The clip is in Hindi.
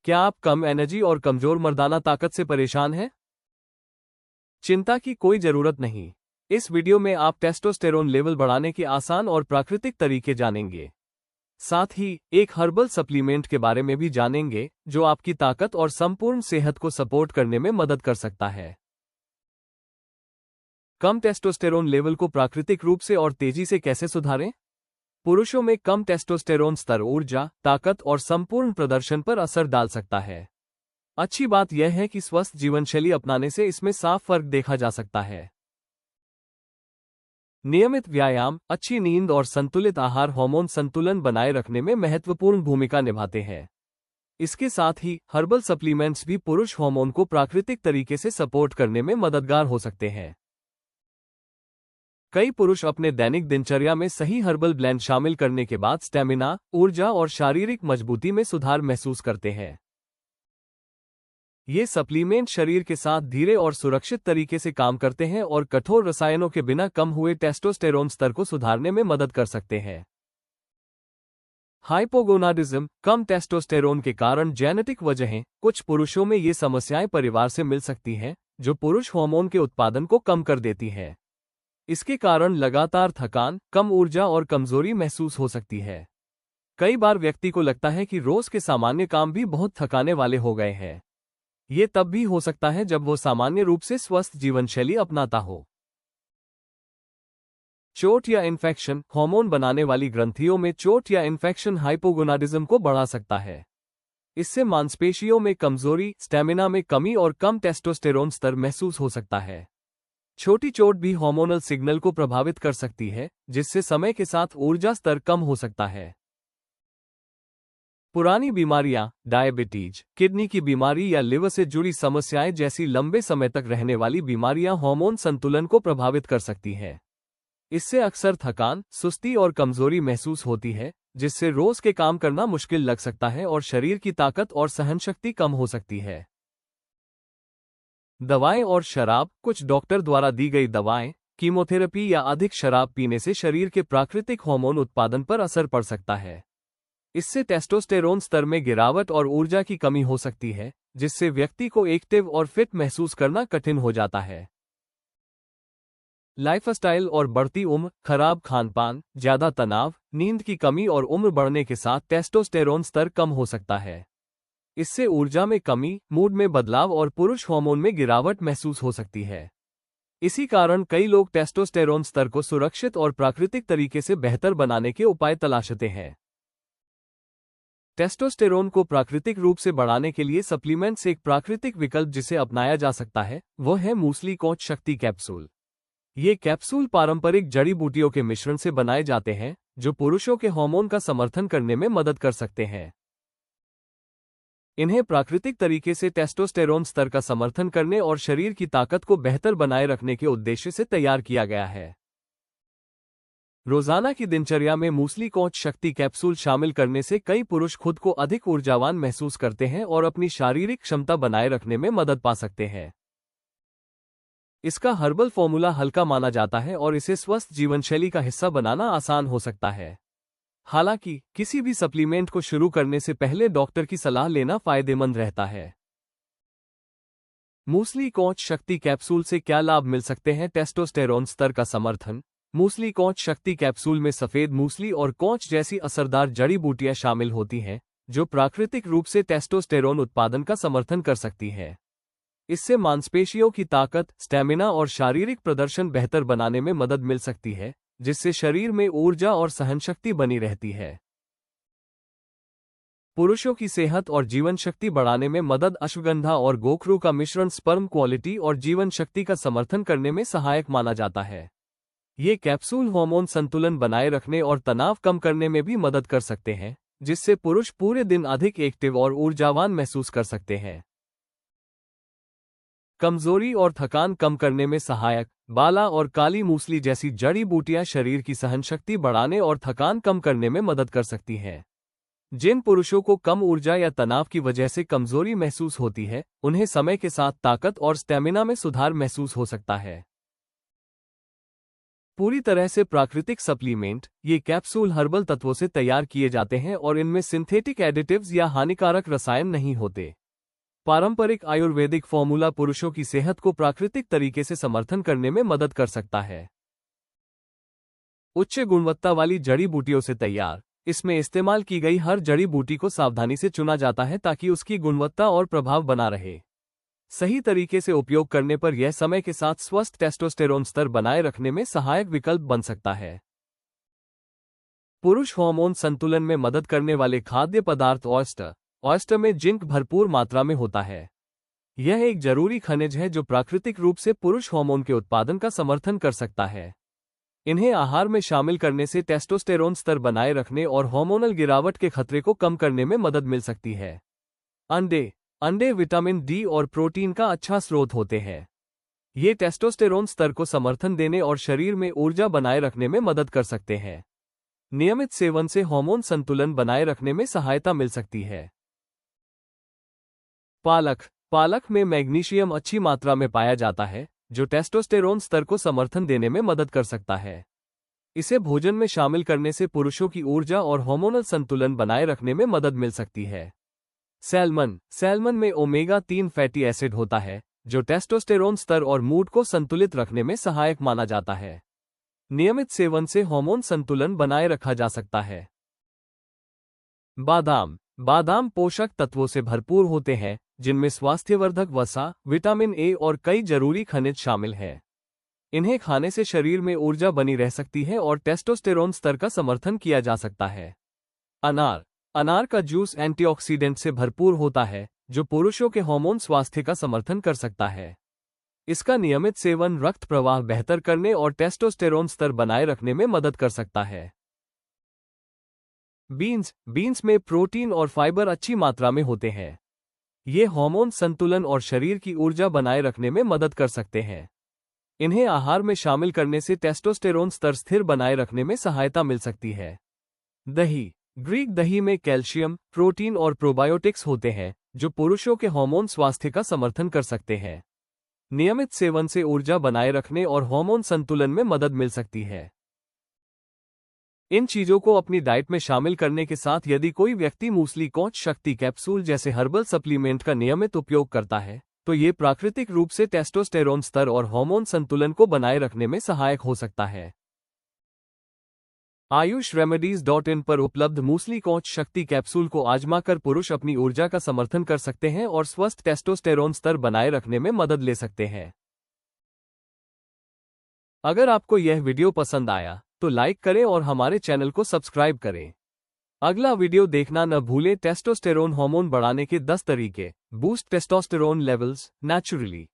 क्या आप कम एनर्जी और कमजोर मर्दाना ताकत से परेशान हैं? चिंता की कोई जरूरत नहीं। इस वीडियो में आप टेस्टोस्टेरोन लेवल बढ़ाने के आसान और प्राकृतिक तरीके जानेंगे। साथ ही एक हर्बल सप्लीमेंट के बारे में भी जानेंगे जो आपकी ताकत और संपूर्ण सेहत को सपोर्ट करने में मदद कर सकता है। कम टेस्टोस्टेरोन लेवल को प्राकृतिक रूप से और तेजी से कैसे सुधारें? पुरुषों में कम टेस्टोस्टेरोन स्तर ऊर्जा, ताकत और संपूर्ण प्रदर्शन पर असर डाल सकता है। अच्छी बात यह है कि स्वस्थ जीवनशैली अपनाने से इसमें साफ फर्क देखा जा सकता है। नियमित व्यायाम, अच्छी नींद और संतुलित आहार हार्मोन संतुलन बनाए रखने में महत्वपूर्ण भूमिका निभाते हैं। इसके साथ ही हर्बल सप्लीमेंट्स भी पुरुष हार्मोन को प्राकृतिक तरीके से सपोर्ट करने में मददगार हो सकते हैं। कई पुरुष अपने दैनिक दिनचर्या में सही हर्बल ब्लेंड शामिल करने के बाद स्टेमिना, ऊर्जा और शारीरिक मजबूती में सुधार महसूस करते हैं। ये सप्लीमेंट शरीर के साथ धीरे और सुरक्षित तरीके से काम करते हैं और कठोर रसायनों के बिना कम हुए टेस्टोस्टेरोन स्तर को सुधारने में मदद कर सकते हैं। हाइपोगोनाडिज्म, कम टेस्टोस्टेरोन के कारण जेनेटिक वजहें। कुछ पुरुषों में ये समस्याएं परिवार से मिल सकती हैं, जो पुरुष हार्मोन के उत्पादन को कम कर देती हैं। इसके कारण लगातार थकान, कम ऊर्जा और कमजोरी महसूस हो सकती है। कई बार व्यक्ति को लगता है कि रोज के सामान्य काम भी बहुत थकाने वाले हो गए हैं। ये तब भी हो सकता है जब वो सामान्य रूप से स्वस्थ जीवनशैली अपनाता हो। चोट या इन्फेक्शन, हार्मोन बनाने वाली ग्रंथियों में चोट या इन्फेक्शन हाइपोगोनाडिज्म को बढ़ा सकता है। इससे मांसपेशियों में कमजोरी, स्टेमिना में कमी और कम टेस्टोस्टेरोन स्तर महसूस हो सकता है। छोटी चोट भी हार्मोनल सिग्नल को प्रभावित कर सकती है, जिससे समय के साथ ऊर्जा स्तर कम हो सकता है। पुरानी बीमारियां, डायबिटीज, किडनी की बीमारी या लिवर से जुड़ी समस्याएं जैसी लंबे समय तक रहने वाली बीमारियां हार्मोन संतुलन को प्रभावित कर सकती हैं। इससे अक्सर थकान, सुस्ती और कमजोरी महसूस होती है, जिससे रोज के काम करना मुश्किल लग सकता है और शरीर की ताकत और सहनशक्ति कम हो सकती है। दवाएं और शराब, कुछ डॉक्टर द्वारा दी गई दवाएं, कीमोथेरेपी या अधिक शराब पीने से शरीर के प्राकृतिक हार्मोन उत्पादन पर असर पड़ सकता है। इससे टेस्टोस्टेरोन स्तर में गिरावट और ऊर्जा की कमी हो सकती है, जिससे व्यक्ति को एक्टिव और फिट महसूस करना कठिन हो जाता है। लाइफस्टाइल और बढ़ती उम्र, खराब खानपान, ज्यादा तनाव, नींद की कमी और उम्र बढ़ने के साथ टेस्टोस्टेरोन स्तर कम हो सकता है। इससे ऊर्जा में कमी, मूड में बदलाव और पुरुष हार्मोन में गिरावट महसूस हो सकती है। इसी कारण कई लोग टेस्टोस्टेरोन स्तर को सुरक्षित और प्राकृतिक तरीके से बेहतर बनाने के उपाय तलाशते हैं। टेस्टोस्टेरोन को प्राकृतिक रूप से बढ़ाने के लिए सप्लीमेंट्स एक प्राकृतिक विकल्प जिसे अपनाया जा सकता है, वह है मूसली कोच शक्ति कैप्सूल। ये कैप्सूल पारंपरिक जड़ी बूटियों के मिश्रण से बनाए जाते हैं, जो पुरुषों के हार्मोन का समर्थन करने में मदद कर सकते हैं। इन्हें प्राकृतिक तरीके से टेस्टोस्टेरोन स्तर का समर्थन करने और शरीर की ताकत को बेहतर बनाए रखने के उद्देश्य से तैयार किया गया है। रोजाना की दिनचर्या में मूसली कोच शक्ति कैप्सूल शामिल करने से कई पुरुष खुद को अधिक ऊर्जावान महसूस करते हैं और अपनी शारीरिक क्षमता बनाए रखने में मदद पा सकते हैं। इसका हर्बल फॉर्मूला हल्का माना जाता है और इसे स्वस्थ जीवनशैली का हिस्सा बनाना आसान हो सकता है। हालांकि किसी भी सप्लीमेंट को शुरू करने से पहले डॉक्टर की सलाह लेना फायदेमंद रहता है। मूसली कोच शक्ति कैप्सूल से क्या लाभ मिल सकते हैं? टेस्टोस्टेरोन स्तर का समर्थन। मूसली कोच शक्ति कैप्सूल में सफेद मूसली और कोच जैसी असरदार जड़ी बूटियां शामिल होती हैं, जो प्राकृतिक रूप से टेस्टोस्टेरोन उत्पादन का समर्थन कर सकती हैं। इससे मांसपेशियों की ताकत, स्टेमिना और शारीरिक प्रदर्शन बेहतर बनाने में मदद मिल सकती है, जिससे शरीर में ऊर्जा और सहनशक्ति बनी रहती है। पुरुषों की सेहत और जीवन शक्ति बढ़ाने में मदद। अश्वगंधा और गोखरू का मिश्रण स्पर्म क्वालिटी और जीवन शक्ति का समर्थन करने में सहायक माना जाता है। ये कैप्सूल हार्मोन संतुलन बनाए रखने और तनाव कम करने में भी मदद कर सकते हैं, जिससे पुरुष पूरे दिन अधिक एक्टिव और ऊर्जावान महसूस कर सकते हैं। कमजोरी और थकान कम करने में सहायक। बाला और काली मूसली जैसी जड़ी बूटियां शरीर की सहनशक्ति बढ़ाने और थकान कम करने में मदद कर सकती हैं। जिन पुरुषों को कम ऊर्जा या तनाव की वजह से कमजोरी महसूस होती है, उन्हें समय के साथ ताकत और स्टेमिना में सुधार महसूस हो सकता है। पूरी तरह से प्राकृतिक सप्लीमेंट, ये कैप्सूल हर्बल तत्वों से तैयार किए जाते हैं और इनमें सिंथेटिक एडिटिव्स या हानिकारक रसायन नहीं होते। पारंपरिक आयुर्वेदिक फॉर्मूला पुरुषों की सेहत को प्राकृतिक तरीके से समर्थन करने में मदद कर सकता है। उच्च गुणवत्ता वाली जड़ी बूटियों से तैयार, इसमें इस्तेमाल की गई हर जड़ी बूटी को सावधानी से चुना जाता है ताकि उसकी गुणवत्ता और प्रभाव बना रहे। सही तरीके से उपयोग करने पर यह समय के साथ स्वस्थ टेस्टोस्टेरोन स्तर बनाए रखने में सहायक विकल्प बन सकता है। पुरुष हार्मोन संतुलन में मदद करने वाले खाद्य पदार्थ ऑयस्टर में जिंक भरपूर मात्रा में होता है। यह एक जरूरी खनिज है जो प्राकृतिक रूप से पुरुष हार्मोन के उत्पादन का समर्थन कर सकता है। इन्हें आहार में शामिल करने से टेस्टोस्टेरोन स्तर बनाए रखने और हार्मोनल गिरावट के खतरे को कम करने में मदद मिल सकती है। अंडे विटामिन डी और प्रोटीन का अच्छा स्रोत होते हैं। ये टेस्टोस्टेरोन स्तर को समर्थन देने और शरीर में ऊर्जा बनाए रखने में मदद कर सकते हैं। नियमित सेवन से हार्मोन संतुलन बनाए रखने में सहायता मिल सकती है। पालक में मैग्नीशियम अच्छी मात्रा में पाया जाता है, जो टेस्टोस्टेरोन स्तर को समर्थन देने में मदद कर सकता है। इसे भोजन में शामिल करने से पुरुषों की ऊर्जा और हार्मोनल संतुलन बनाए रखने में मदद मिल सकती है। सैल्मन में ओमेगा-3 फैटी एसिड होता है, जो टेस्टोस्टेरोन स्तर और मूड को संतुलित रखने में सहायक माना जाता है। नियमित सेवन से हार्मोन संतुलन बनाए रखा जा सकता है। बादाम पोषक तत्वों से भरपूर होते हैं, जिनमें स्वास्थ्यवर्धक वसा, विटामिन ए और कई जरूरी खनिज शामिल हैं। इन्हें खाने से शरीर में ऊर्जा बनी रह सकती है और टेस्टोस्टेरोन स्तर का समर्थन किया जा सकता है। अनार का जूस एंटीऑक्सीडेंट से भरपूर होता है, जो पुरुषों के हार्मोन स्वास्थ्य का समर्थन कर सकता है। इसका नियमित सेवन रक्त प्रवाह बेहतर करने और टेस्टोस्टेरोन स्तर बनाए रखने में मदद कर सकता है। बीन्स में प्रोटीन और फाइबर अच्छी मात्रा में होते हैं। ये हार्मोन संतुलन और शरीर की ऊर्जा बनाए रखने में मदद कर सकते हैं। इन्हें आहार में शामिल करने से टेस्टोस्टेरोन स्तर स्थिर बनाए रखने में सहायता मिल सकती है। ग्रीक दही में कैल्शियम, प्रोटीन और प्रोबायोटिक्स होते हैं, जो पुरुषों के हार्मोन स्वास्थ्य का समर्थन कर सकते हैं। नियमित सेवन से ऊर्जा बनाए रखने और हार्मोन संतुलन में मदद मिल सकती है। इन चीजों को अपनी डाइट में शामिल करने के साथ यदि कोई व्यक्ति मूसली कोच शक्ति कैप्सूल जैसे हर्बल सप्लीमेंट का नियमित उपयोग करता है, तो ये प्राकृतिक रूप से टेस्टोस्टेरोन स्तर और हार्मोन संतुलन को बनाए रखने में सहायक हो सकता है। ayushRemedies.in पर उपलब्ध मूसली कोच शक्ति कैप्सूल को आजमाकर पुरुष अपनी ऊर्जा का समर्थन कर सकते हैं और स्वस्थ टेस्टोस्टेरोन स्तर बनाए रखने में मदद ले सकते हैं। अगर आपको यह वीडियो पसंद आया तो लाइक करें और हमारे चैनल को सब्सक्राइब करें। अगला वीडियो देखना न भूलें। टेस्टोस्टेरोन हार्मोन बढ़ाने के 10 तरीके। Boost testosterone levels naturally.